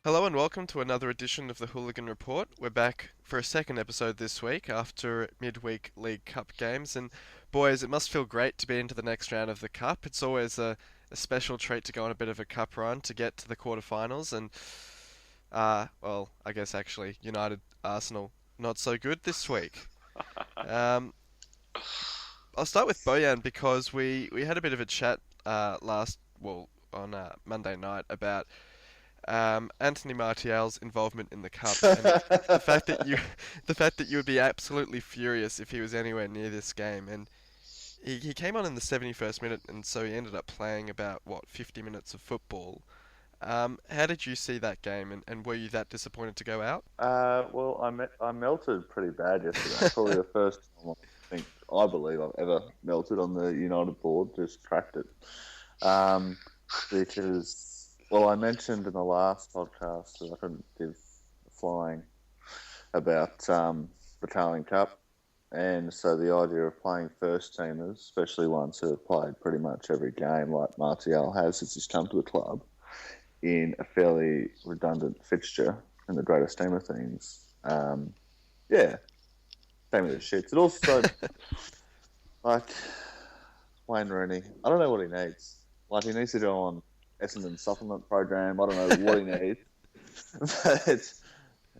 Hello and welcome to another edition of the Hooligan Report. We're back for a second episode this week after midweek League Cup games. And boys, it must feel great to be into the next round of the Cup. It's always a special treat to go on a bit of a Cup run to get to the quarterfinals. And, well, I guess actually United Arsenal not so good this week. Um, I'll start with Bojan because we had a bit of a chat on Monday night about Anthony Martial's involvement in the cup and the fact that you the fact that you would be absolutely furious if he was anywhere near this game. And he came on in the 71st minute, and so he ended up playing about 50 minutes of football. How did you see that game, and were you that disappointed to go out? I melted pretty bad yesterday. Probably the first time I believe I've ever melted on the United board. Just cracked it. Um, I mentioned in the last podcast that I couldn't give a flying about the Carling Cup, and so the idea of playing first teamers, especially ones who have played pretty much every game, like Martial has since he's come to the club, in a fairly redundant fixture in the greater scheme of things. Yeah, same with the shits. It also, like, Wayne Rooney, I don't know what he needs. Like, he needs to go on Essendon supplement program. I don't know what he needs. But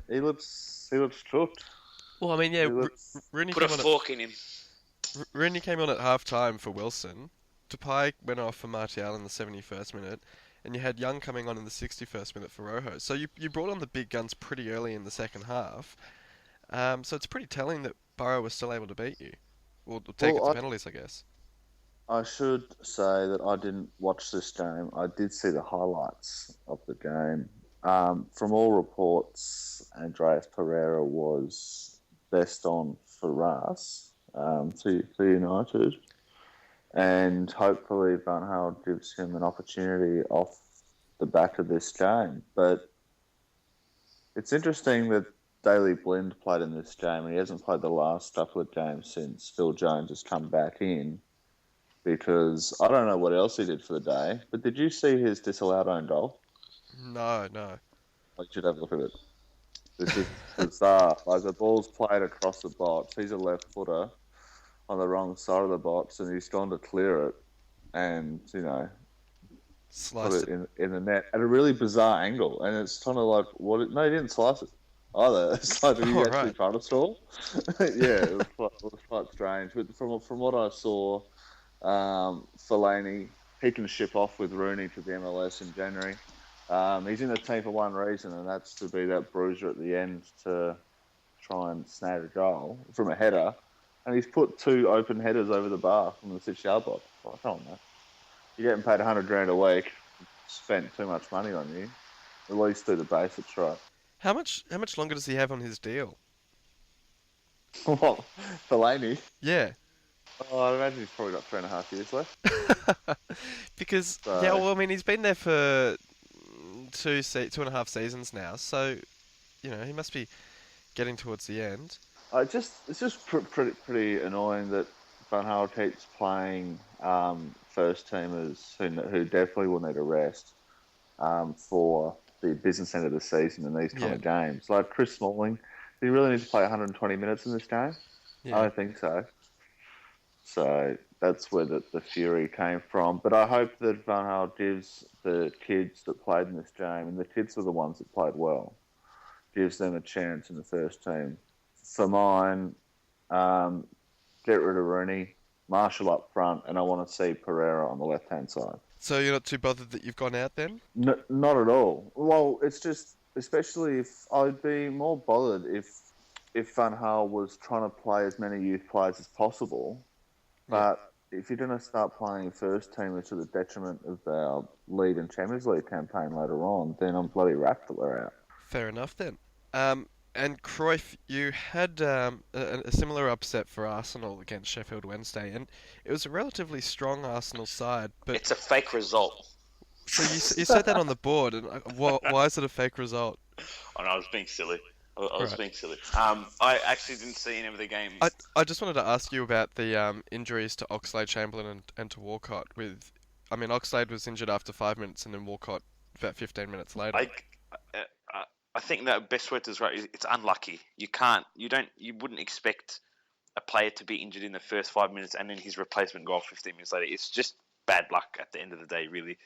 he looks cooked. Well, I mean, yeah, He looks... Rooney Put a came on fork in him. Rooney came on at half time for Wilson. Depay went off for Martial in the 71st minute, and you had Young coming on in the 61st minute for Rojo. So you brought on the big guns pretty early in the second half. So it's pretty telling that Burrow was still able to beat you. Or take it to Well, penalties, I guess. I should say that I didn't watch this game. I did see the highlights of the game. From all reports, Andreas Pereira was best on for us to United, and hopefully Van Gaal gives him an opportunity off the back of this game. But it's interesting that Daley Blind played in this game, and he hasn't played the last couple of games since Phil Jones has come back in, because I don't know what else he did for the day, but did you see his disallowed own goal? No, no. You should have a look at it. It's just bizarre. Like, the ball's played across the box. He's a left footer on the wrong side of the box, and he's gone to clear it and, put Sliced it it. in the net at a really bizarre angle. And it's kind of like, no, he didn't slice it either. It's like, did he Oh, actually right. try to stall? Yeah, it was quite strange. But from what I saw, Fellaini, he can ship off with Rooney to the MLS in January. He's in the team for one reason, and that's to be that bruiser at the end to try and snag a goal from a header. And he's put two open headers over the bar from the 6 yard box. Oh, come on, man. You're getting paid 100 grand a week, spent too much money on you. At least do the basics right. How much longer does he have on his deal? What? Fellaini? Yeah. Oh, I imagine he's probably got 3.5 years left. Because yeah, So, well, I mean, he's been there for 2.5 seasons now, so he must be getting towards the end. it's just pretty annoying that Van Gaal keeps playing first teamers who definitely will need a rest for the business end of the season in these kind Yeah, of games. Like Chris Smalling, do you really need to play 120 minutes in this game? I yeah. don't think so. So that's where the fury came from. But I hope that Van Gaal gives the kids that played in this game, and the kids were the ones that played well, gives them a chance in the first team. For mine, get rid of Rooney, Marshall up front, and I want to see Pereira on the left-hand side. So you're not too bothered that you've gone out then? Not at all. Well, it's just, especially if I'd be more bothered if Van Gaal was trying to play as many youth players as possible. Yeah, But if you're going to start playing first teamers to the detriment of our league and Champions League campaign later on, then I'm bloody wrapped that we're out. fair enough then. And Cruyff, you had a similar upset for Arsenal against Sheffield Wednesday, and it was a relatively strong Arsenal side. But It's a fake result. so you said that on the board, and why is it a fake result? Oh, no, I was being silly. I was Right. being silly. I actually didn't see any of the I games. I just wanted to ask you about the injuries to Oxlade-Chamberlain and to Walcott. I mean, Oxlade was injured after 5 minutes, and then Walcott about 15 minutes later. I I think that best word to describe is it's unlucky. You wouldn't expect a player to be injured in the first 5 minutes and then his replacement goal 15 minutes later. It's just bad luck at the end of the day, really.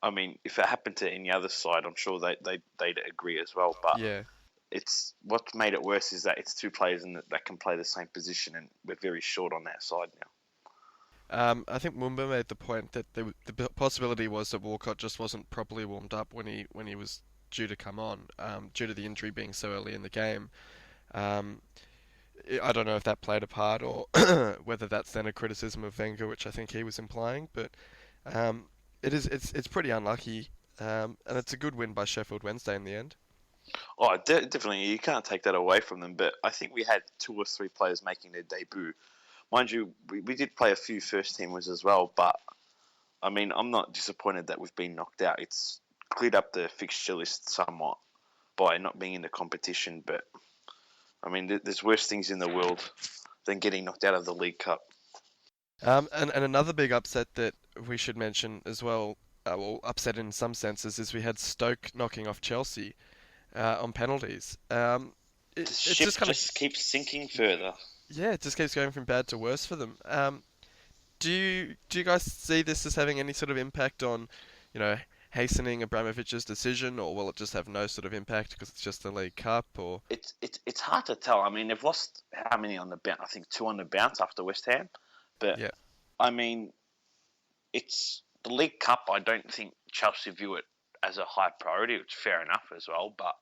I mean, if it happened to any other side, I'm sure they'd agree as well. But Yeah. it's what's made it worse is that it's two players that can play the same position, and we're very short on that side now. I think Mumba made the point that the possibility was that Walcott just wasn't properly warmed up when he was due to come on, due to the injury being so early in the game. Um, I don't know if that played a part or whether that's then a criticism of Wenger, which I think he was implying. But um, it's pretty unlucky, and it's a good win by Sheffield Wednesday in the end. Oh, definitely, you can't take that away from them. But I think we had 2 or 3 players making their debut. Mind you, we did play a few first teamers as well, but I mean, I'm not disappointed that we've been knocked out. It's cleared up the fixture list somewhat by not being in the competition, but I mean, there's worse things in the world than getting knocked out of the League Cup. And another big upset that we should mention as well, well, upset in some senses, is we had Stoke knocking off Chelsea on penalties. The It's ship just kind of keeps sinking further. yeah, it just keeps going from bad to worse for them. Do you guys see this as having any sort of impact on, you know, hastening Abramovich's decision, or will it just have no sort of impact because it's just the League Cup? Or It's hard to tell. I mean, they've lost how many on the bounce? I think 2 on the bounce after West Ham. But yeah, I mean, it's the League Cup. I don't think Chelsea view it as a high priority, which is fair enough as well. But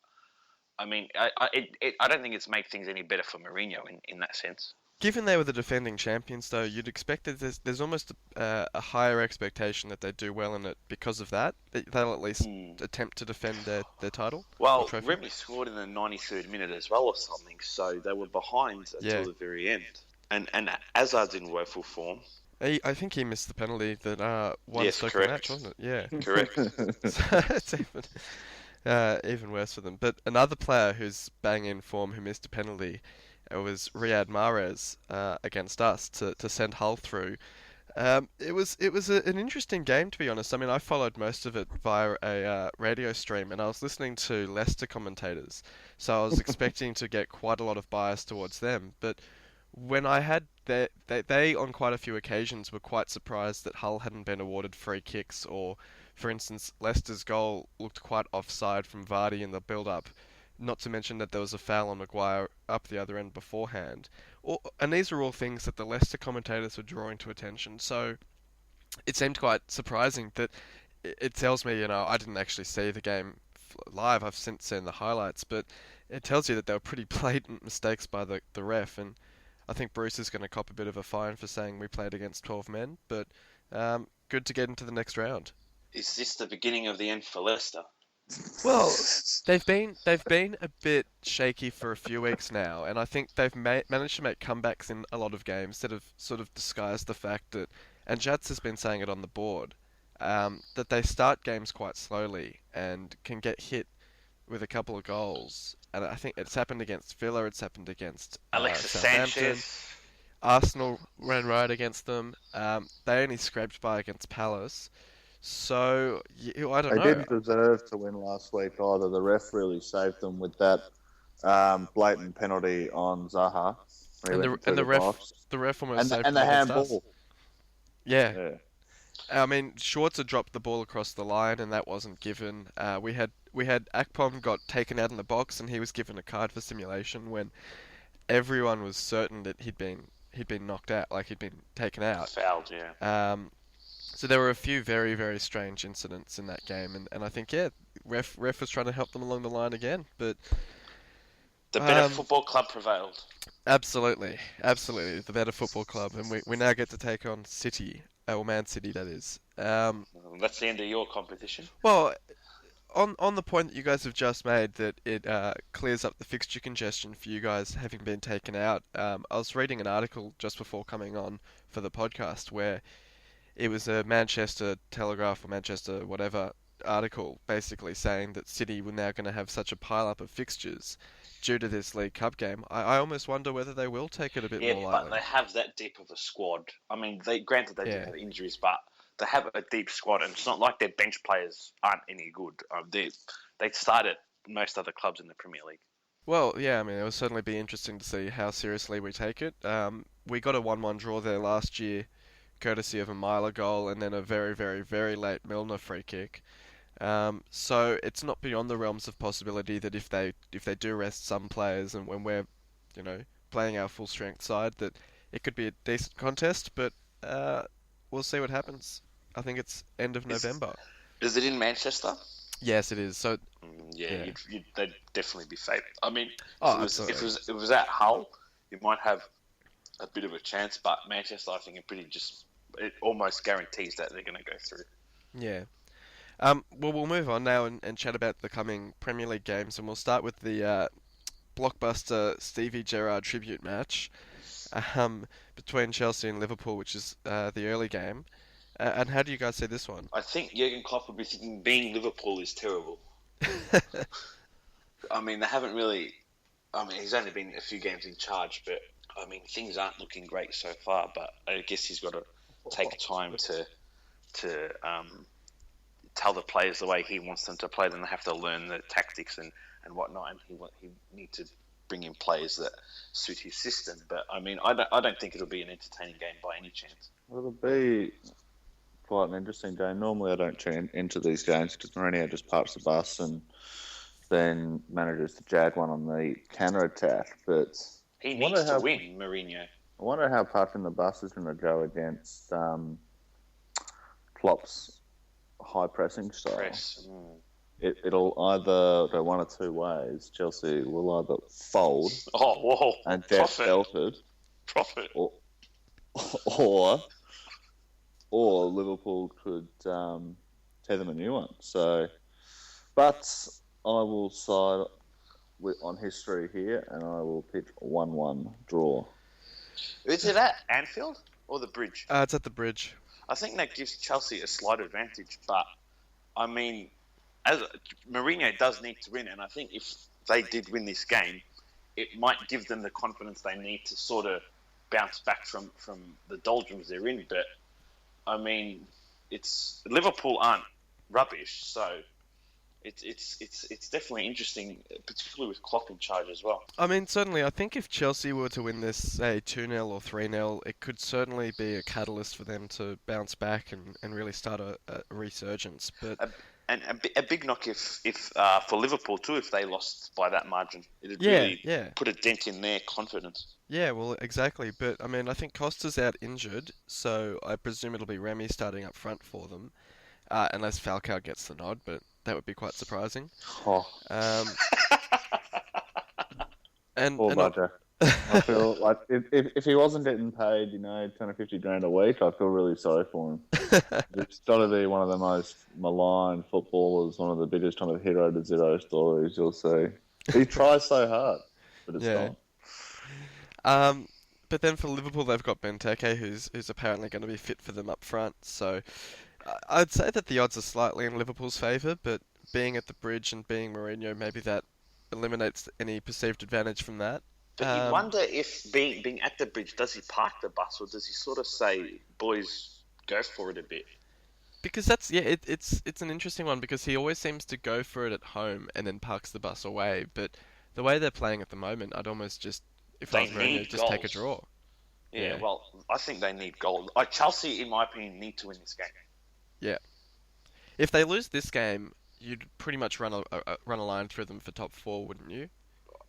I mean, I don't think it's made things any better for Mourinho in that sense. given they were the defending champions, though, you'd expect that there's almost a higher expectation that they do well in it because of that. They'll at least attempt to defend their title or Well, trophy. Remy scored in the 93rd minute as well or something, so they were behind until Yeah. the very end. And Hazard's in woeful form. I think he missed the penalty that won Yes, Stoke the correct. match, wasn't it? Yeah. Correct. So it's even worse for them. But another player who's bang in form who missed a penalty was Riyad Mahrez against us to send Hull through. It was an interesting game, to be honest. I mean, I followed most of it via a radio stream, and I was listening to Leicester commentators, so I was expecting to get quite a lot of bias towards them. But when I had they on quite a few occasions were quite surprised that Hull hadn't been awarded free kicks, or, for instance, Leicester's goal looked quite offside from Vardy in the build-up. Not to mention that there was a foul on Maguire up the other end beforehand. And these are all things that the Leicester commentators were drawing to attention. So it seemed quite surprising that it tells me, I didn't actually see the game live. I've since seen the highlights, but it tells you that there were pretty blatant mistakes by the ref. And I think Bruce is going to cop a bit of a fine for saying we played against 12 men. But good to get into the next round. Is this the beginning of the end for Leicester? Well, they've been a bit shaky for a few weeks now, and I think they've managed to make comebacks in a lot of games that have sort of disguised the fact that, and Jats has been saying it on the board, that they start games quite slowly and can get hit with a couple of goals. And I think it's happened against Villa, it's happened against Alexis Southampton. Sanchez. Arsenal ran right against them. They only scraped by against Palace. So, I don't They know. didn't deserve to win last week either. The ref really saved them with that blatant penalty on Zaha. And the ref almost saved and them the against us. handball. Yeah. Yeah. I mean, Schwarzer dropped the ball across the line, and that wasn't given. We had Akpom got taken out in the box, and he was given a card for simulation when everyone was certain that he'd been knocked out, like he'd been taken out. Fouled, yeah. So there were a few very, very strange incidents in that game, and I think ref was trying to help them along the line again, but The better football club prevailed. absolutely, the better football club, and we now get to take on City, or Man City, that is. That's the end of your competition. Well, on the point that you guys have just made, that it clears up the fixture congestion for you guys having been taken out. I was reading an article just before coming on for the podcast where it was a Manchester Telegraph or Manchester whatever article basically saying that City were now going to have such a pile-up of fixtures due to this League Cup game. I almost wonder whether they will take it a bit more Yeah, lightly. but they have that deep of a squad. I mean, granted they do Yeah. have injuries, but they have a deep squad, and it's not like their bench players aren't any good. They started most other clubs in the Premier League. Well, yeah, I mean, it will certainly be interesting to see how seriously we take it. We got a 1-1 draw there last year, courtesy of a Myler goal and then a very, very, very late Milner free kick. So it's not beyond the realms of possibility that if they do rest some players and when we're, you know, playing our full strength side, that it could be a decent contest. But we'll see what happens. I think it's end of November. Is it in Manchester? Yes, it is. So yeah, yeah. they'd definitely be favourite. I mean, Oh, if absolutely. it was at Hull, you might have a bit of a chance, but Manchester, I think, it almost guarantees that they're going to go through. Yeah. Well, we'll move on now and chat about the coming Premier League games, and we'll start with the blockbuster Stevie Gerrard tribute match between Chelsea and Liverpool, which is the early game. And how do you guys see this one? I think Jurgen Klopp would be thinking being Liverpool is terrible. I mean, they haven't really. I mean, he's only been a few games in charge, but I mean, things aren't looking great so far. But I guess he's got to take time to tell the players the way he wants them to play. Then they have to learn the tactics and whatnot, and he needs to bring in players that suit his system. But I mean, I don't think it'll be an entertaining game by any chance. It'll be quite an interesting game. Normally, I don't tune into these games because Mourinho just parks the bus and then manages to jag one on the counter attack. But he needs to win, Mourinho. I wonder how parking the bus is going to go against Klopp's high pressing style. It'll either go one or two ways. Chelsea will either fold and get belted, or Liverpool could tear them a new one. So, but I will side on history here, and I will pick 1-1 draw. Is it at Anfield or the Bridge? It's at the Bridge. I think that gives Chelsea a slight advantage, but I mean, as Mourinho does need to win, and I think if they did win this game, it might give them the confidence they need to sort of bounce back from the doldrums they're in. But I mean, it's Liverpool aren't rubbish, so it's definitely interesting, particularly with Klopp in charge as well. I mean, certainly, I think if Chelsea were to win this, say 2-0 or 3-0, it could certainly be a catalyst for them to bounce back and really start a resurgence. But a big knock if for Liverpool too, if they lost by that margin, it'd really put a dent in their confidence. Yeah, well, exactly. But I mean, I think Costa's out injured, so I presume it'll be Remy starting up front for them, unless Falcao gets the nod. But that would be quite surprising. Oh. Poor Badger. I feel like if he wasn't getting paid, 10 or 50 grand a week, I feel really sorry for him. It's got to be one of the most maligned footballers, one of the biggest kind of hero to zero stories you'll see. He tries so hard, but it's not. But then for Liverpool, they've got Benteke, who's apparently going to be fit for them up front. So I'd say that the odds are slightly in Liverpool's favour, but being at the Bridge and being Mourinho, maybe that eliminates any perceived advantage from that. But you wonder if being at the Bridge, does he park the bus or does he sort of say, boys, go for it a bit? Because it's an interesting one because he always seems to go for it at home and then parks the bus away. But the way they're playing at the moment, I'd almost just, if I was Mourinho, just take a draw. Yeah, well, I think they need goals. Chelsea, in my opinion, need to win this game. Yeah. If they lose this game, you'd pretty much run a line through them for top 4, wouldn't you?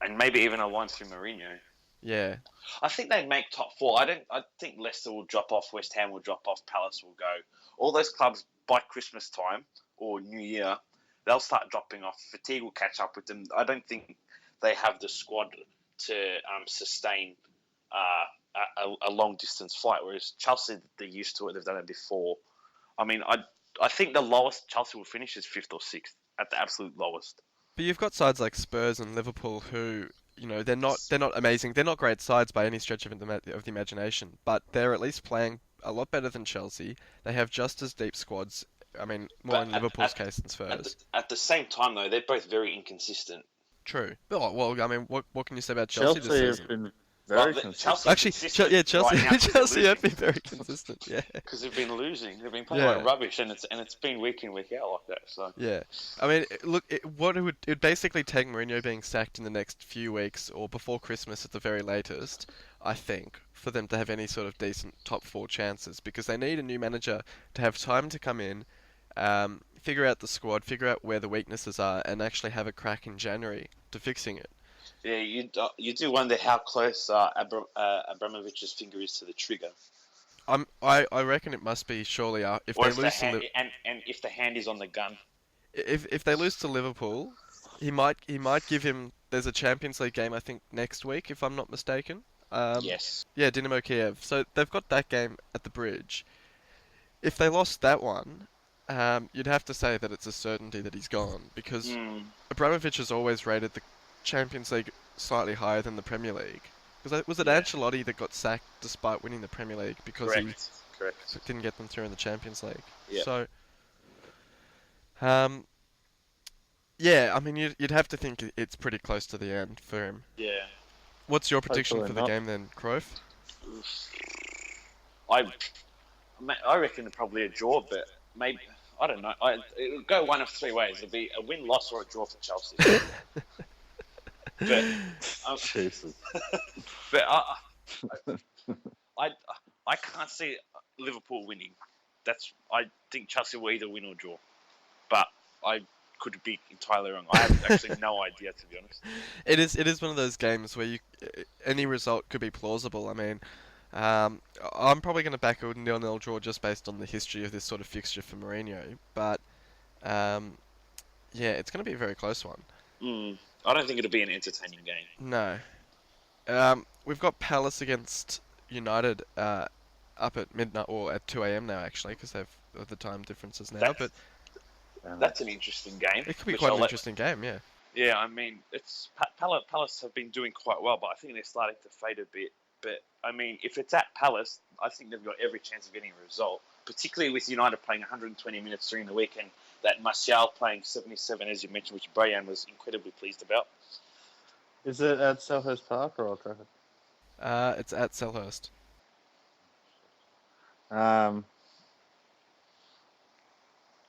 And maybe even a line through Mourinho. Yeah. I think they make top 4. I think Leicester will drop off, West Ham will drop off, Palace will go. All those clubs by Christmas time or New Year, they'll start dropping off. Fatigue will catch up with them. I don't think they have the squad to sustain a long distance flight. Whereas Chelsea, they're used to it. They've done it before. I mean, I think the lowest Chelsea will finish is 5th or 6th at the absolute lowest. But you've got sides like Spurs and Liverpool who, they're not amazing. They're not great sides by any stretch of the imagination, but they're at least playing a lot better than Chelsea. They have just as deep squads. I mean, more in Liverpool's case than Spurs. At the same time, though, they're both very inconsistent. True. Well, I mean, what can you say about Chelsea this season? Very Well, consistent. Actually, yeah, Chelsea, right now 'cause they're Chelsea have losing. been very consistent. Yeah, Because they've been losing. They've been playing Yeah. like rubbish, and it's been week in, week out like that. So yeah. I mean, look, what it would basically take Mourinho being sacked in the next few weeks or before Christmas at the very latest, I think, for them to have any sort of decent top four chances, because they need a new manager to have time to come in, figure out the squad, figure out where the weaknesses are, and actually have a crack in January to fixing it. yeah, you do wonder how close Abramovich's finger is to the trigger, I reckon it must be surely if or they if the lose to hand and if the hand is on the gun. if they lose to Liverpool, he might give him. There's a Champions League game I think next week if I'm not mistaken. Yes. Yeah, Dynamo Kiev. So they've got that game at the Bridge. If they lost that one, you'd have to say that it's a certainty that he's gone, because Abramovich has always rated the Champions League slightly higher than the Premier League. Was it Ancelotti that got sacked despite winning the Premier League because Correct. he didn't get them through in the Champions League? Yeah. So, yeah, I mean, you'd have to think it's pretty close to the end for him. Yeah. What's your prediction Hopefully for the not. game then, Cruyff? I reckon probably a draw, but maybe I don't know. It'll go one of three ways. It'll be a win, loss, or a draw for Chelsea. But Jesus. but I can't see Liverpool winning. I think Chelsea will either win or draw, but I could be entirely wrong. I have actually no idea, to be honest. It is one of those games where any result could be plausible. I mean, I'm probably going to back a 0-0 draw just based on the history of this sort of fixture for Mourinho, but yeah, it's going to be a very close one. I don't think it'll be an entertaining game. No. We've got Palace against United up at midnight, or at 2 a.m. now actually, because they've the time differences now. But That's an interesting game. it could be quite an interesting game, yeah. Yeah, I mean, it's Palace have been doing quite well, but I think they're starting to fade a bit. But I mean, if it's at Palace, I think they've got every chance of getting a result. Particularly with United playing 120 minutes during the week, and that Martial playing 77, as you mentioned, which Bojan was incredibly pleased about. Is it at Selhurst Park or Old Trafford? It's at Selhurst.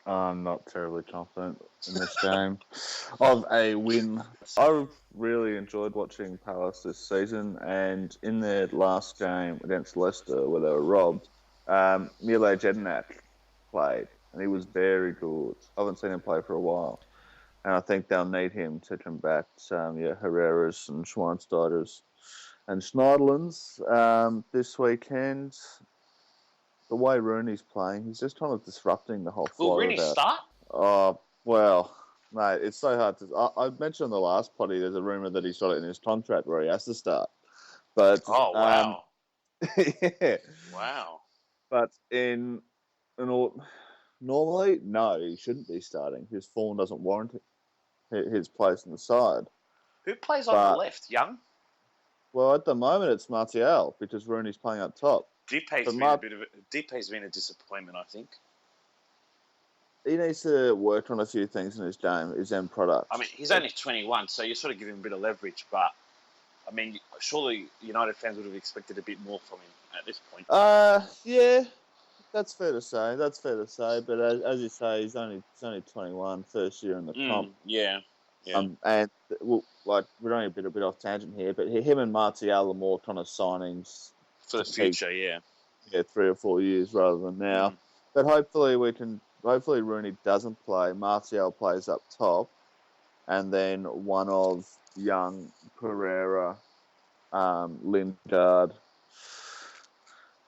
I'm not terribly confident in this game of a win. I really enjoyed watching Palace this season, and in their last game against Leicester, where they were robbed, Mile Jedinak played, and he was very good. I haven't seen him play for a while, and I think they'll need him to combat Herrera's and Schweinsteiger's and Schneiderlin's this weekend. The way Rooney's playing, he's just kind of disrupting the whole flow. Will Rooney start? Oh, well, mate, it's so hard to... I mentioned on the last potty there's a rumour that he's got it in his contract where he has to start. But Oh, wow. yeah. Wow. But normally, no, he shouldn't be starting. His form doesn't warrant his place on the side. Who plays on the left, Young? Well, at the moment, it's Martial, because Rooney's playing up top. Depe's been a disappointment, I think. He needs to work on a few things in his game, his end product. I mean, he's only 21, so you sort of give him a bit of leverage, but I mean, surely United fans would have expected a bit more from him at this point. Yeah, that's fair to say. But as you say, he's only 21, first year in the comp. Yeah. And we're going a bit off tangent here, but him and Martial are more kind of signings For the future, yeah. Yeah, 3 or 4 years rather than now. But hopefully Rooney doesn't play. Martial plays up top, and then one of Young, Pereira, Lingard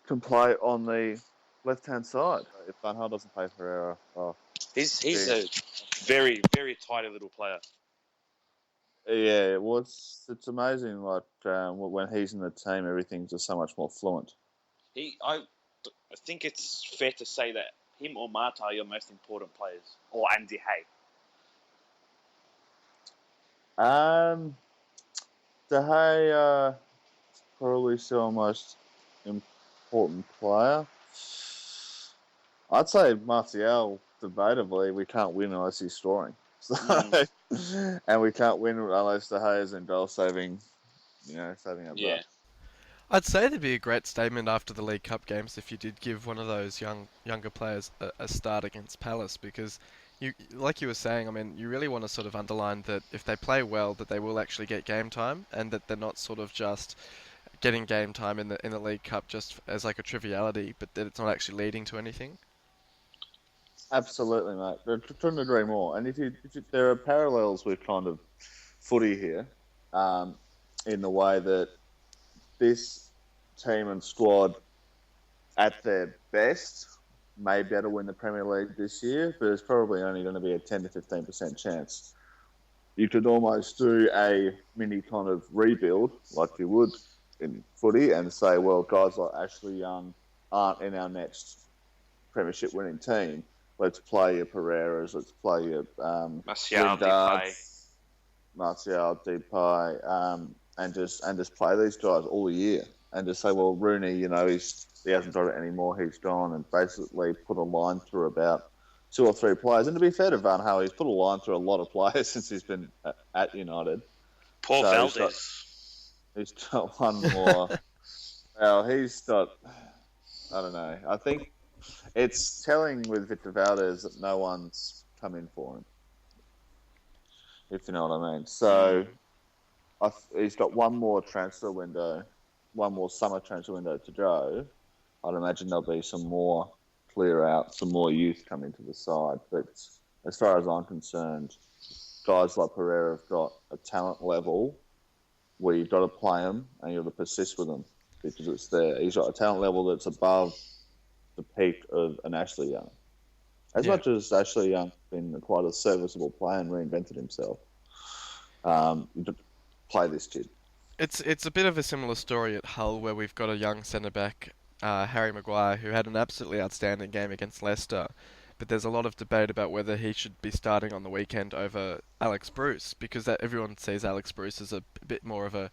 can play on the left-hand side. If Van Gaal doesn't play Pereira, he's a very, very tidy little player. Yeah, well, it's amazing. Like when he's in the team, everything's just so much more fluent. I think it's fair to say that him or Mata are your most important players, or Andy Hay. De Gea probably still our most important player. I'd say Martial, debatably, we can't win unless he's scoring. So, and we can't win unless De Gea is in goal saving up there. I'd say it'd be a great statement after the League Cup games if you did give one of those younger players a start against Palace because like you were saying, I mean, you really want to sort of underline that if they play well, that they will actually get game time and that they're not sort of just getting game time in the League Cup just as like a triviality, but that it's not actually leading to anything. Absolutely, mate. I couldn't agree more. And there are parallels with kind of footy here, um, in the way that this team and squad at their best may be able to win the Premier League this year, but it's probably only going to be a 10 to 15% chance. You could almost do a mini kind of rebuild like you would in footy and say, well, guys like Ashley Young aren't in our next Premiership winning team. Let's play your Pereiras, let's play your Martial, Depay. Martial, Depay, and just play these guys all year and just say, well, Rooney, he hasn't got it anymore, he's gone, and basically put a line through about 2 or 3 players. And to be fair to Van Gaal, he's put a line through a lot of players since he's been at United. Paul So Valdez. he's got one more. Well, he's got, I don't know. I think it's telling with Victor Valdez that no one's come in for him, if you know what I mean. So he's got one more transfer window, one more summer transfer window to go. I'd imagine there'll be some more clear out, some more youth coming to the side. But as far as I'm concerned, guys like Pereira have got a talent level where you've got to play them and you've got to persist with them because it's there. He's got a talent level that's above the peak of an Ashley Young. As much as Ashley Young's been quite a serviceable player and reinvented himself, you play this kid. It's a bit of a similar story at Hull where we've got a young centre back, Harry Maguire, who had an absolutely outstanding game against Leicester, but there's a lot of debate about whether he should be starting on the weekend over Alex Bruce because everyone sees Alex Bruce as a bit more of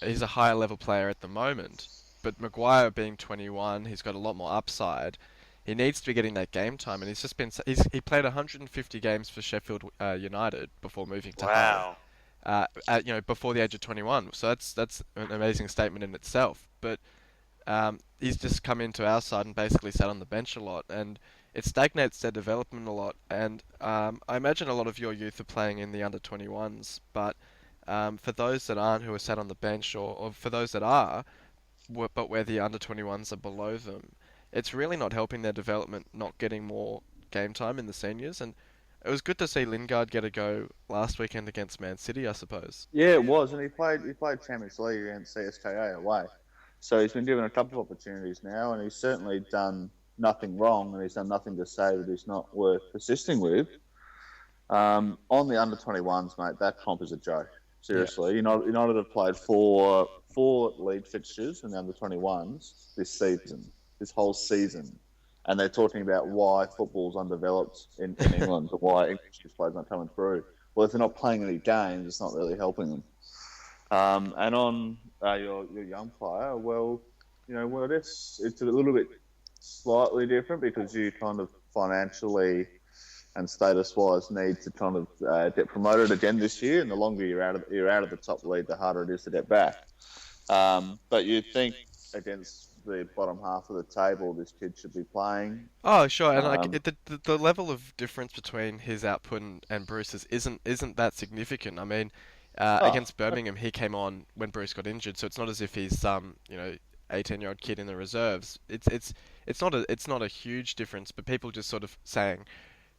he's a higher level player at the moment. But Maguire being 21, he's got a lot more upside. He needs to be getting that game time, and he played 150 games for Sheffield United before moving to Hull. Wow. Before the age of 21. So that's an amazing statement in itself. But he's just come into our side and basically sat on the bench a lot, and it stagnates their development a lot. And I imagine a lot of your youth are playing in the under 21s, but for those that aren't, who are sat on the bench, or for those that are, but where the under 21s are below them, it's really not helping their development, not getting more game time in the seniors. And it was good to see Lingard get a go last weekend against Man City, I suppose. Yeah, it was, and he played Champions League against CSKA away, so he's been given a couple of opportunities now, and he's certainly done nothing wrong, and he's done nothing to say that he's not worth persisting with. On the under 21s, mate, that comp is a joke. Seriously, United have played four league fixtures in the under 21s this whole season. And they're talking about why football's undeveloped in England, or why English players aren't coming through. Well, if they're not playing any games, it's not really helping them. And on your young player, it's a little bit slightly different because you kind of financially and status-wise need to kind of get promoted again this year. And the longer you're out of the top league, the harder it is to get back. But you'd think against the bottom half of the table, this kid should be playing. Oh, sure, and the level of difference between his output and Bruce's isn't that significant. I mean, against Birmingham, he came on when Bruce got injured, so it's not as if he's some 18-year-old kid in the reserves. It's not a huge difference, but people just sort of saying.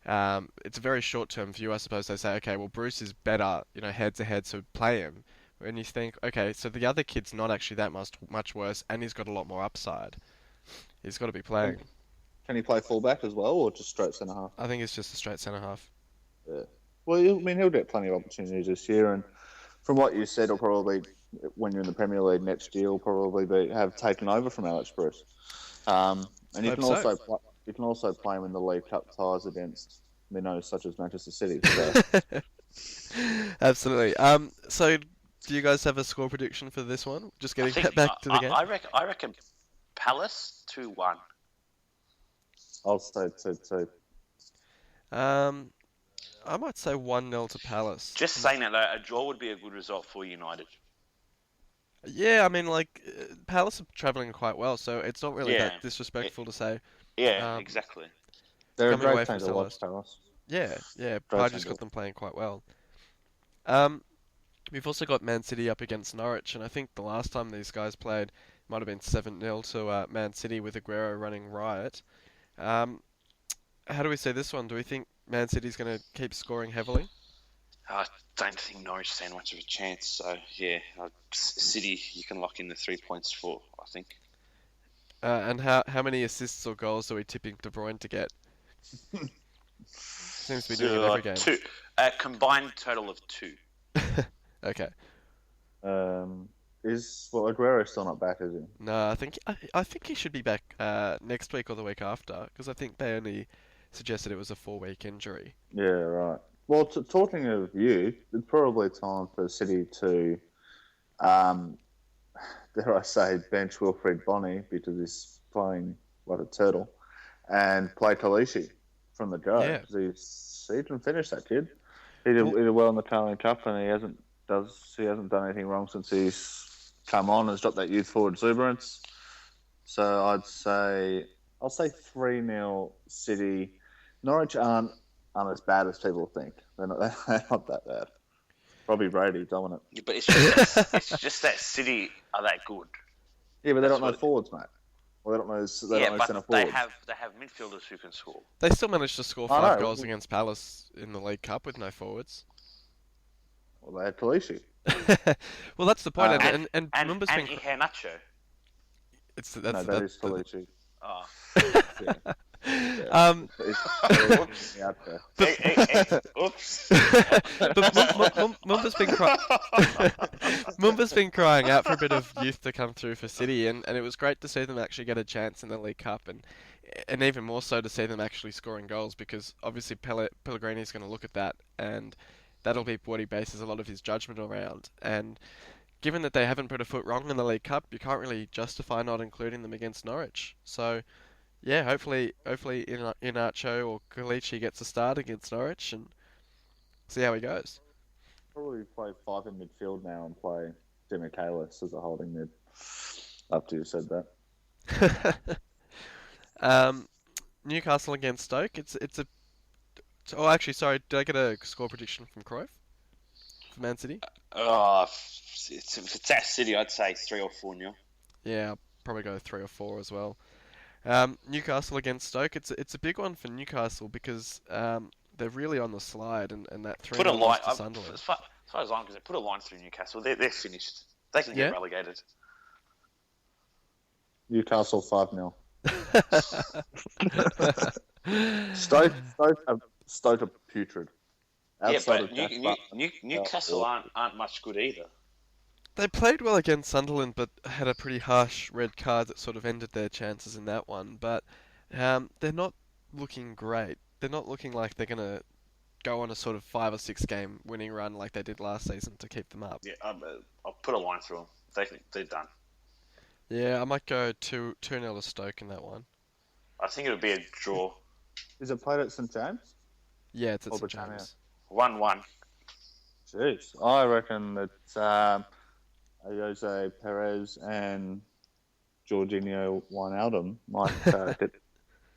It's a very short-term view, I suppose. They say, okay, well, Bruce is better, head-to-head, so play him. And you think, okay, so the other kid's not actually that much worse, and he's got a lot more upside. He's got to be playing. Can he play fullback as well, or just straight centre half? I think it's just a straight centre half. Yeah. Well, he'll get plenty of opportunities this year, and from what you said, he'll probably, when you're in the Premier League next year, he'll probably have taken over from Alex Bruce. And you can also play him in the League Cup ties against minnows such as Manchester City. So. Absolutely. So, do you guys have a score prediction for this one? Just getting back to the game. I reckon Palace 2-1. I'll say 2-2. I might say 1-0 to Palace. Just saying that, though, a draw would be a good result for United. Yeah, I mean, like, Palace are travelling quite well, so it's not really that Yeah, it, disrespectful to say yeah, um, exactly. They're a coming great away team from to watch, Selhurst. Palace. Yeah, yeah, Great team Pardews to got watch. them playing quite well. Um, we've also got Man City up against Norwich, and I think the last time these guys played might have been 7-0 to Man City with Aguero running riot. Um, how do we see this one? Do we think Man City's going to keep scoring heavily? I don't think Norwich stand much of a chance. So yeah, City, you can lock in the 3 points for. I think. And how many assists or goals are we tipping De Bruyne to get? Seems to be doing it every game. Two, a combined total of two. Okay. Is Aguero still not back? Is he? No, I think he should be back next week or the week after because I think they only suggested it was a 4-week injury. Yeah, right. Well, talking of you, it's probably time for City to, um, dare I say, bench Wilfried Bonny because he's playing like a turtle, and play Kalishi from the go. Yeah. 'Cause he can finish that kid. He did well in the Italian Cup, and he hasn't done anything wrong since he's come on and has dropped that youthful exuberance. So I'll say 3-0 City. Norwich aren't as bad as people think. They're not they're not that bad. Robbie Brady dominant. Yeah, but it's just that City are that good. Yeah, but they That's don't know what. forwards, mate. Well, they don't know Yeah, centre but they forwards. have midfielders who can score. They still managed to score I 5 goals know. against Palace in the League Cup with no forwards. Well, they had Kalishi. Well, that's the point, Um, and And Mumba's and been Iheanacho. it's no, that's that is Kalishi. Oh. Yeah, yeah. um Whoops. Out there. Oops. but Mumba's been Mumba's been crying out for a bit of youth to come through for City, and it was great to see them actually get a chance in the League Cup, and even more so to see them actually scoring goals because obviously Pellegrini's going to look at that, and that'll be what he bases a lot of his judgment around. And given that they haven't put a foot wrong in the League Cup, you can't really justify not including them against Norwich. So yeah, hopefully Inacho or Kalichi gets a start against Norwich and see how he goes. Probably play 5 in midfield now and play Demichaelis as a holding mid. After you said that. um, Newcastle against Stoke. It's a. Oh, actually, sorry. Did I get a score prediction from Cruyff for Man City? Oh, if it's at City, I'd say 3 or 4 nil. Yeah, I'll probably go 3 or 4 as well. Newcastle against Stoke. It's a big one for Newcastle because they're really on the slide, and that 3 Put a 0 line. loss to Sunderland. As far as I'm concerned, put a line through Newcastle. They're finished. They can Yeah. get relegated. Newcastle 5-0. Stoke are putrid. Yeah, Outside but of Jack Butler. Newcastle aren't much good either. They played well against Sunderland, but had a pretty harsh red card that sort of ended their chances in that one. But they're not looking great. They're not looking like they're gonna go on a sort of 5 or 6 game winning run like they did last season to keep them up. Yeah, I'll put a line through them. They're done. Yeah, I might go 2-0 to Stoke in that one. I think it'll be a draw. Is it played at St James? Yeah, it's at Or St Britannia? James. 1-1. Jeez, I reckon that Jose Perez and Jorginho Wijnaldum might get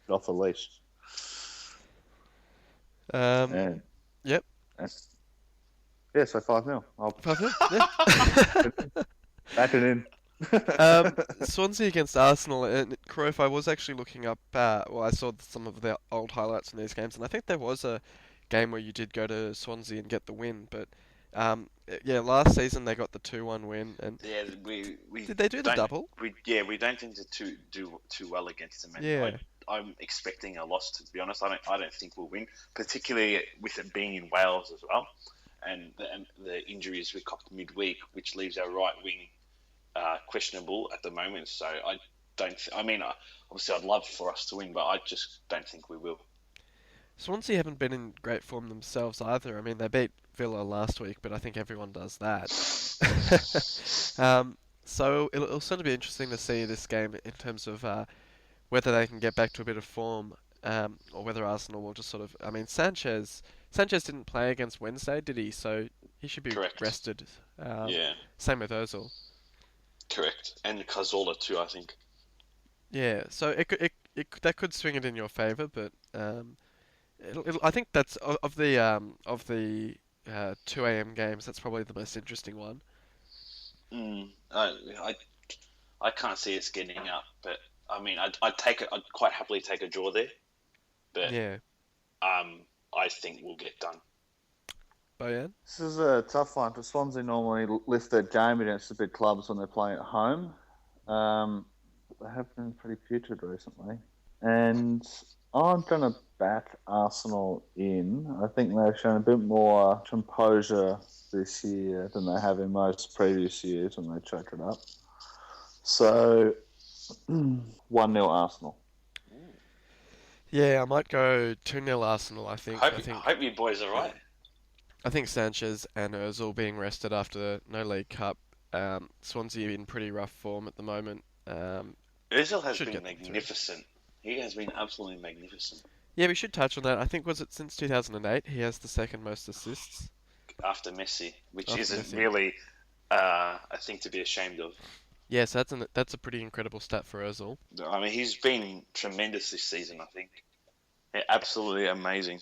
off the leash. And Yep. yeah, so 5-0. I'll 5-0. Yeah. back it in. Swansea against Arsenal and Cruyff. I was actually looking up. Well, I saw some of the old highlights in these games, and I think there was a game where you did go to Swansea and get the win. But yeah, last season they got the 2-1 win, and Yeah, we did they do the don't- double? we don't tend to do too well against them. And Yeah. I'm expecting a loss. To be honest, I don't think we'll win, particularly with it being in Wales as well, and the injuries we copped midweek, which leaves our right wing questionable at the moment. So I don't. I mean, obviously, I'd love for us to win, but I just don't think we will. Swansea haven't been in great form themselves either. I mean, they beat Villa last week, but I think everyone does that. So it'll certainly be interesting to see this game in terms of whether they can get back to a bit of form, or whether Arsenal will just sort of. I mean, Sanchez didn't play against Wednesday, did he? So he should be Correct. rested. Yeah. Same with Ozil. Correct. And Cazorla too, I think. Yeah, so that could swing it in your favour, but I think that's of the 2 a.m. games. That's probably the most interesting one. Mm, I can't see us getting up, but I mean, I'd quite happily take a draw there, but Yeah, um, I think we'll get done. Bojan. This is a tough one. Because Swansea normally lift their game against the big clubs when they're playing at home. They have been pretty putrid recently. And I'm going to back Arsenal in. I think they've shown a bit more composure this year than they have in most previous years when they choke it up. So, 1-0 Arsenal. Yeah, I might go 2-0 Arsenal. I think. I think. Hope you boys are right. I think Sanchez and Özil being rested after no League Cup. Swansea in pretty rough form at the moment. Özil has Should been get them through. magnificent. He has been absolutely magnificent Yeah, we should touch on that. I think was it since 2008 he has the second most assists after Messi, which after isn't Messi. really a thing to be ashamed of. Yes, that's a pretty incredible stat for Özil. I mean, he's been tremendous this season, I think. Yeah, absolutely amazing.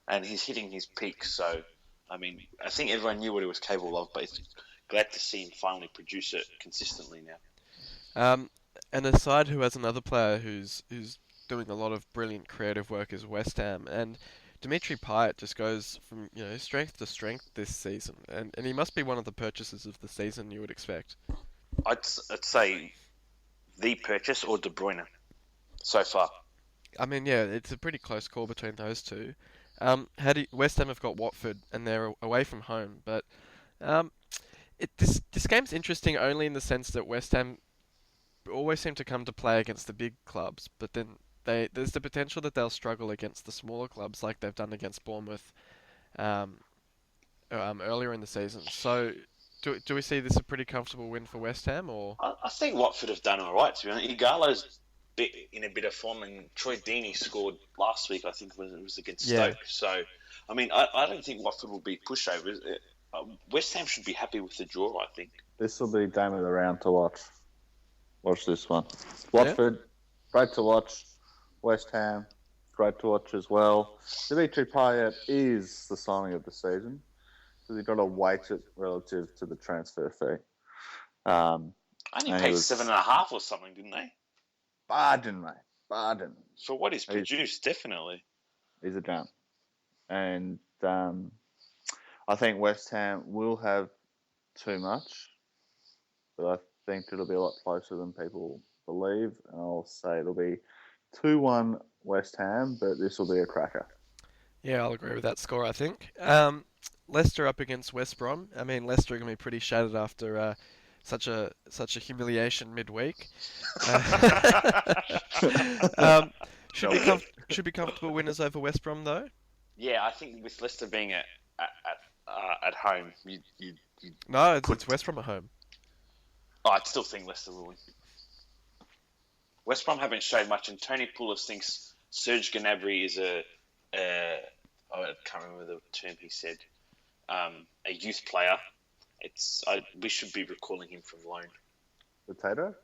And he's hitting his peak, so, I mean, I think everyone knew what he was capable of, but it's glad to see him finally produce it consistently now. Um, and a side who has another player who's doing a lot of brilliant creative work is West Ham, and Dimitri Payet just goes from strength to strength this season, and he must be one of the purchases of the season you would expect. I'd say the purchase or De Bruyne so far. I mean, yeah, it's a pretty close call between those two. West Ham have got Watford, and they're away from home, but um, this game's interesting only in the sense that West Ham always seem to come to play against the big clubs, but then there's the potential that they'll struggle against the smaller clubs like they've done against Bournemouth um, earlier in the season. So, do we see this a pretty comfortable win for West Ham, or? I think Watford have done all right, to be honest. Igalo's in a bit of form, and Troy Deeney scored last week, I think it was against Yeah. Stoke. So, I mean, I don't think Watford will be pushovers. West Ham should be happy with the draw, I think. This will be game of the round to watch. Watch this one. Yeah? Watford, great to watch. West Ham, great to watch as well. Dimitri Payet is the signing of the season, so you've got to weight it relative to the transfer fee. Only And paid he was 7.5 or something, didn't they? bargain, mate. Bargain. For what he's produced, definitely. He's a gem. And I think West Ham will have too much, but I think it'll be a lot closer than people believe. And I'll say it'll be 2-1 West Ham, but this will be a cracker. Yeah, I'll agree with that score, I think. Leicester up against West Brom. I mean, Leicester are going to be pretty shattered after such a humiliation midweek. Um, should be comfortable winners over West Brom though. Yeah, I think with Leicester being at home, you No, it's put. West Brom at home. Oh, I still think Leicester will win. West Brom haven't shown much, and Tony Poulos thinks Serge Gnabry is I can't remember the term he said, a youth player. We should be recalling him from loan. Potato?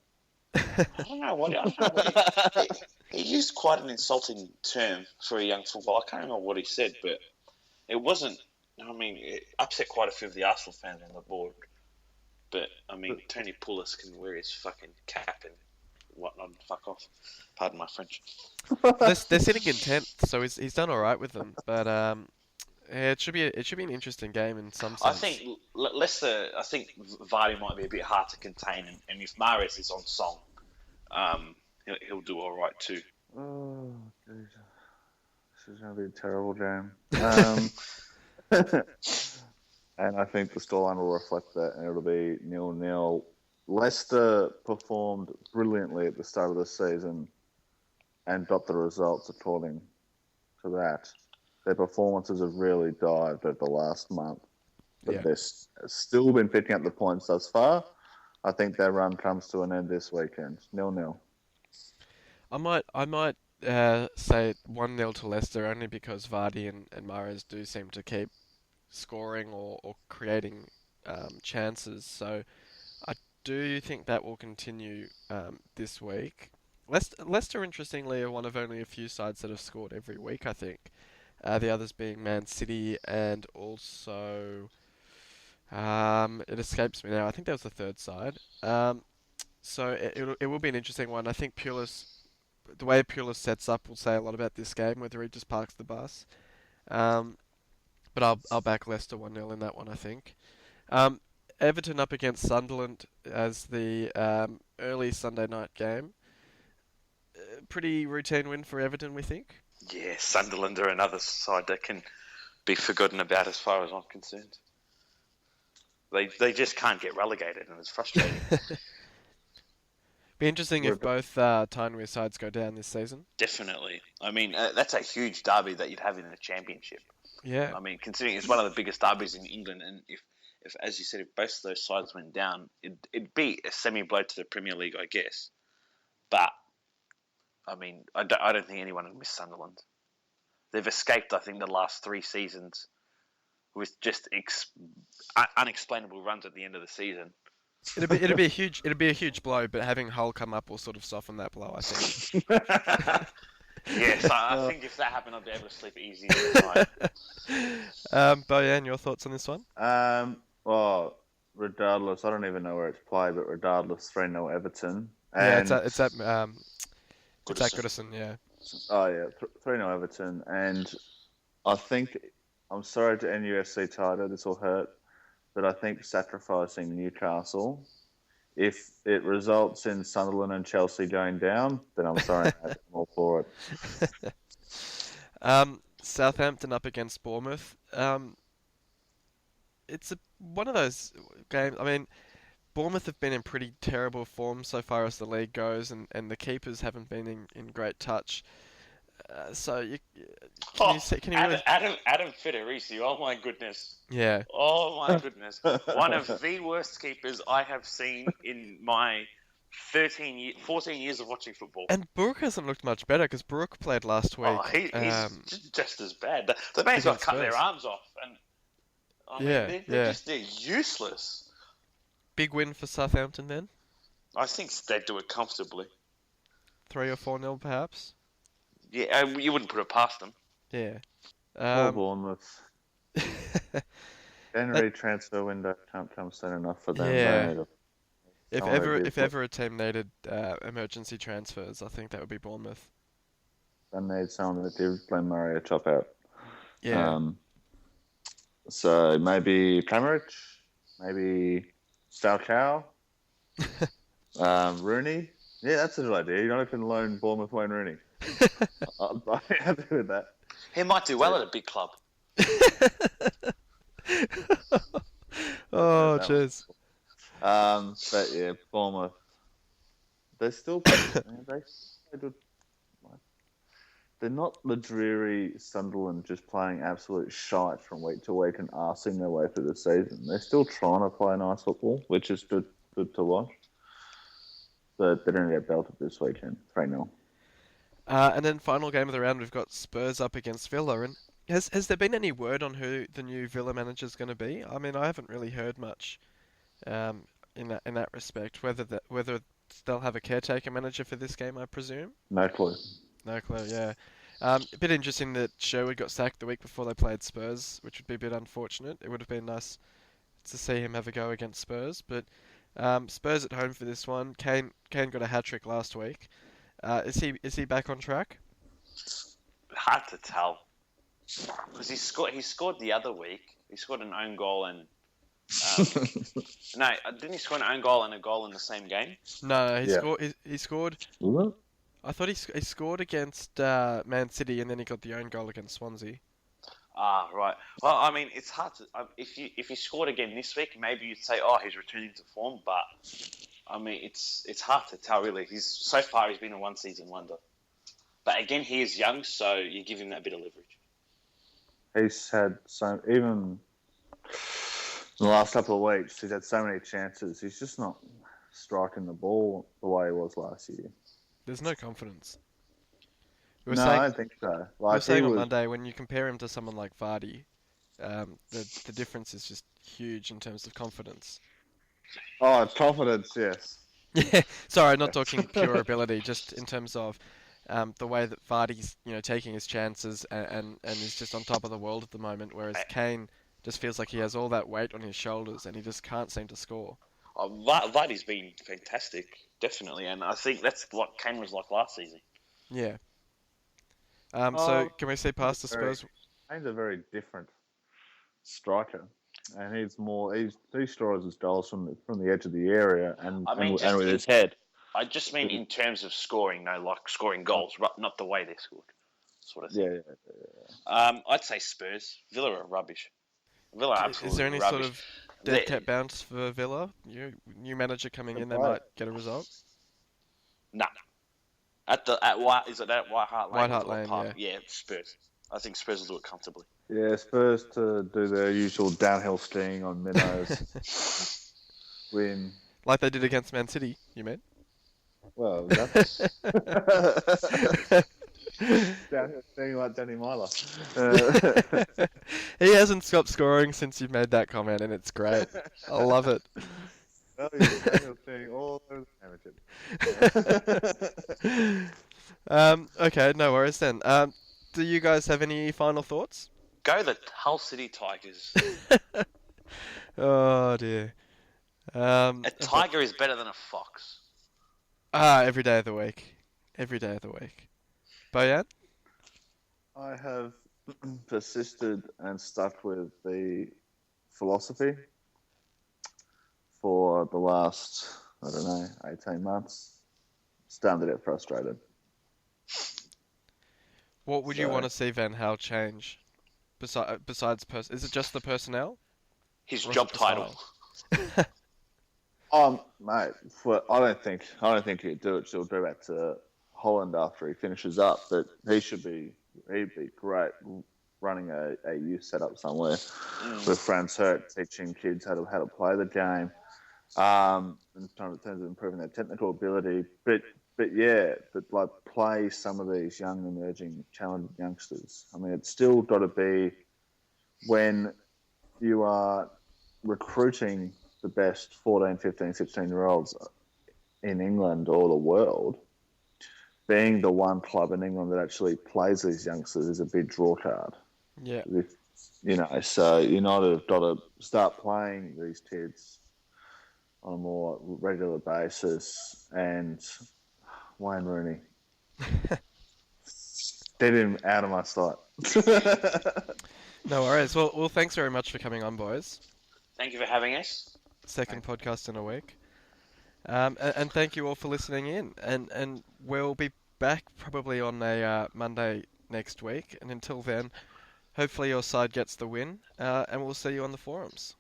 I don't know what he used quite an insulting term for a young footballer. I can't remember what he said, but it wasn't. I mean, it upset quite a few of the Arsenal fans on the board. But I mean, Tony Poulos can wear his fucking cap and whatnot and fuck off. Pardon my French. They're sitting in 10th, so he's done all right with them. But yeah, it should be an interesting game in some sense. I think Leicester. I think Vardy might be a bit hard to contain, and if Mahrez is on song, he'll do all right too. Oh, geez. This is going to be a terrible game. And I think the scoreline will reflect that, and it'll be 0-0. Leicester performed brilliantly at the start of the season and got the results according to that. Their performances have really dived over the last month, but they've still been picking up the points thus far. I think their run comes to an end this weekend. 0-0. I might say 1-0 to Leicester only because Vardy and Mahrez do seem to keep scoring or creating chances. So do think that will continue this week. Leicester, interestingly, are one of only a few sides that have scored every week, I think. The others being Man City and also... it escapes me now. I think that was the third side. So it will be an interesting one. I think the way Pulis sets up will say a lot about this game, whether he just parks the bus. Um, but I'll back Leicester 1-0 in that one, I think. Um, Everton up against Sunderland as the early Sunday night game. Pretty routine win for Everton, we think. Yeah, Sunderland are another side that can be forgotten about as far as I'm concerned. They just can't get relegated, and it's frustrating. Be interesting if both Tyne sides go down this season. Definitely. I mean, that's a huge derby that you'd have in the Championship. Yeah. I mean, considering it's one of the biggest derbies in England, and if as you said, if both of those sides went down, it'd be a semi-blow to the Premier League, I guess. But, I mean, I don't think anyone would miss Sunderland. They've escaped, I think, the last 3 seasons with just unexplainable runs at the end of the season. It'd be a huge blow, but having Hull come up will sort of soften that blow, I think. Yes, I think if that happened, I'd be able to sleep easy tonight. Bojan, your thoughts on this one? Well, regardless, I don't even know where it's played, but regardless, 3-0 Everton. And yeah, it's at Goodison, yeah. Oh yeah, 3-0 Everton, and I think I'm sorry to NUSC Tider, this will hurt, but I think sacrificing Newcastle, if it results in Sunderland and Chelsea going down, then I'm sorry, I'm all for it. Southampton up against Bournemouth. It's one of those games. I mean, Bournemouth have been in pretty terrible form so far as the league goes, and the keepers haven't been in great touch. Can you really... Adam Federici, oh my goodness. Yeah. Oh my goodness. One of the worst keepers I have seen in my 14 years of watching football. And Brook hasn't looked much better because Brook played last week. Oh, he's just as bad. They may as well cut their arms off. And they're useless. Big win for Southampton then? I think they'd do it comfortably. 3 or 4-0 perhaps? Yeah, you wouldn't put it past them. Yeah. Poor Bournemouth. January transfer window can't come soon enough for them. Yeah. If ever a team needed emergency transfers, I think that would be Bournemouth. They need someone that gives Glenn Murray a chop out. Yeah. So maybe Kramaric, maybe Falcao, Rooney. Yeah, that's a good idea. You don't even loan Bournemouth Wayne Rooney. I'm happy with that. He might do well at a big club. Oh, cheers. But yeah, Bournemouth. They're still they're not the dreary Sunderland just playing absolute shite from week to week and arsing their way through the season. They're still trying to play nice football, which is good to watch. But they didn't get belted this weekend, 3-0. And then final game of the round, we've got Spurs up against Villa. And has there been any word on who the new Villa manager is going to be? I mean, I haven't really heard much in that respect. Whether they'll have a caretaker manager for this game, I presume. No clue. No clue. Yeah. A bit interesting that Sherwood got sacked the week before they played Spurs, which would be a bit unfortunate. It would have been nice to see him have a go against Spurs, but Spurs at home for this one. Kane got a hat-trick last week. Is he back on track? Hard to tell, because he scored the other week. He scored an own goal and no, didn't he score an own goal and a goal in the same game? No, he scored. What? I thought he scored against Man City and then he got the own goal against Swansea. Ah, right. Well, I mean, it's hard to if he scored again this week, maybe you'd say, oh, he's returning to form. But I mean, it's hard to tell really. He's been a one-season wonder. But again, he is young, so you give him that bit of leverage. He's had even in the last couple of weeks, he's had so many chances. He's just not striking the ball the way he was last year. There's no confidence. I don't think so. We were saying on Monday, when you compare him to someone like Vardy, the difference is just huge in terms of confidence. Oh, confidence, yes. Yeah, sorry, I'm not Yes. talking pure ability, just in terms of the way that Vardy's, taking his chances and is just on top of the world at the moment, whereas Kane just feels like he has all that weight on his shoulders and he just can't seem to score. Vardy's been fantastic, definitely, and I think that's what Kane was like last season. Yeah. So Oh, can we see he's past the Spurs? Kane's a very different striker, and he scores his goals from the edge of the area and I mean, and with his head. I just mean in terms of scoring, no, like scoring goals, not the way they scored, sort of thing. Yeah, I'd say Spurs. Villa are rubbish. Villa are Is there absolutely any sort rubbish. of dead They, cat bounce for Villa? New manager coming in, they yeah. might get a result. nah. At White is it at White Hart Lane? White Hart Or Lane, Park? yeah. Yeah, Spurs. I think Spurs will do it comfortably. Yeah, Spurs to do their usual downhill skiing on minnows, win. Like they did against Man City, you mean? Well, that's downhill skiing like Danny Myler. He hasn't stopped scoring since you made that comment, and it's great. I love it. Well, he's downhill skiing all over the amateur. Okay, no worries then. Do you guys have any final thoughts? Go the Hull City Tigers. Oh dear. A tiger is better than a fox. Every day of the week. Every day of the week. Bojan? I have persisted and stuck with the philosophy for the last, 18 months. Starting to get frustrated. What would you So- want to see Van Gaal change? Besides, is it just the personnel? His Or is job it the title. style? Mate, I don't think he'd do it. She'll go back to Holland after he finishes up, but he'd be great running a youth setup somewhere with Franz Hurt, teaching kids how to play the game, in terms of improving their technical ability. But like play some of these young, emerging, talented youngsters. I mean, it's still got to be when you are recruiting the best 14, 15, 16-year-olds in England or the world, being the one club in England that actually plays these youngsters is a big draw card. Yeah. So United have got to start playing these kids on a more regular basis. And Wayne Rooney, get him out of my sight. No worries. Well, thanks very much for coming on, boys. Thank you for having us. Second podcast in a week. And thank you all for listening in. And we'll be back probably on a Monday next week. And until then, hopefully your side gets the win. And we'll see you on the forums.